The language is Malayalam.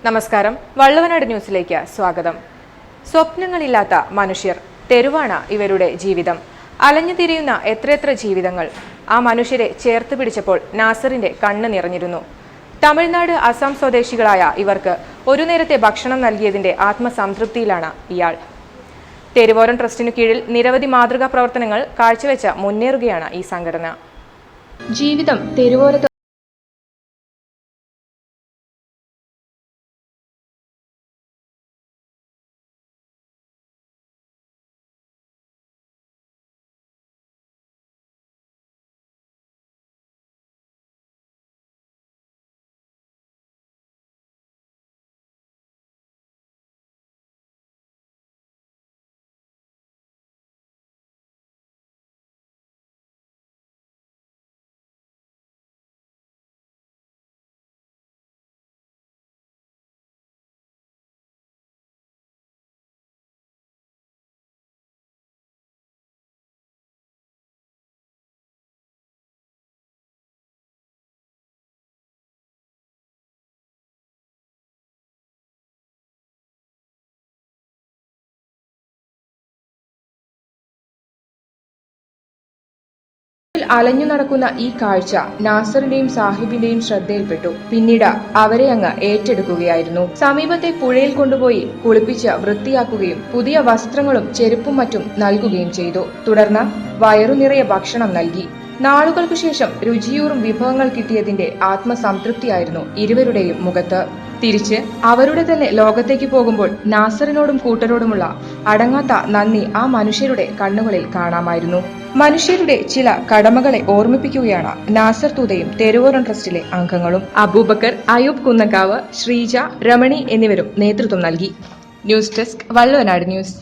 നമസ്കാരം. വള്ളുവനാട് ന്യൂസിലേക്ക് സ്വാഗതം. സ്വപ്നങ്ങളില്ലാത്ത മനുഷ്യർ, തെരുവാണ് ഇവരുടെ ജീവിതം. അലഞ്ഞു തിരിയുന്ന എത്രയെത്ര ജീവിതങ്ങൾ. ആ മനുഷ്യരെ ചേർത്ത് പിടിച്ചപ്പോൾ നാസറിന്റെ കണ്ണ് നിറഞ്ഞിരുന്നു. തമിഴ്നാട്, അസം സ്വദേശികളായ ഇവർക്ക് ഒരു നേരത്തെ ഭക്ഷണം നൽകിയതിന്റെ ആത്മസംതൃപ്തിയിലാണ് ഇയാൾ. തെരുവോരം ട്രസ്റ്റിനു കീഴിൽ നിരവധി മാതൃകാ പ്രവർത്തനങ്ങൾ കാഴ്ചവെച്ച് മുന്നേറുകയാണ് ഈ സംഘടന. ജീവിതം തെരുവോരത്ത് അലഞ്ഞു നടക്കുന്ന ഈ കാഴ്ച നാസറിന്റെയും സാഹിബിന്റെയും ശ്രദ്ധയിൽപ്പെട്ടു. പിന്നീട് അവരെ അങ്ങ് ഏറ്റെടുക്കുകയായിരുന്നു. സമീപത്തെ പുഴയിൽ കൊണ്ടുപോയി കുളിപ്പിച്ച് വൃത്തിയാക്കുകയും പുതിയ വസ്ത്രങ്ങളും ചെരുപ്പും മറ്റും നൽകുകയും ചെയ്തു. തുടർന്ന് വയറു നിറയെ ഭക്ഷണം നൽകി. നാളുകൾക്കു ശേഷം രുചിയൂറും വിഭവങ്ങൾ കിട്ടിയതിന്റെ ആത്മസംതൃപ്തിയായിരുന്നു ഇരുവരുടെയും മുഖത്ത്. തിരിച്ച് അവരുടെ തന്നെ ലോകത്തേക്ക് പോകുമ്പോൾ നാസറിനോടും കൂട്ടരോടുമുള്ള അടങ്ങാത്ത നന്ദി ആ മനുഷ്യരുടെ കണ്ണുകളിൽ കാണാമായിരുന്നു. മനുഷ്യരുടെ ചില കടമകളെ ഓർമ്മിപ്പിക്കുകയാണ് നാസർ തൂതയും തെരുവോരം ട്രസ്റ്റിലെ അംഗങ്ങളും. അബൂബക്കർ, അയൂബ് കുന്നക്കാവ്, ശ്രീജ, രമണി എന്നിവരും നേതൃത്വം നൽകി. News desk, Valluvanad news.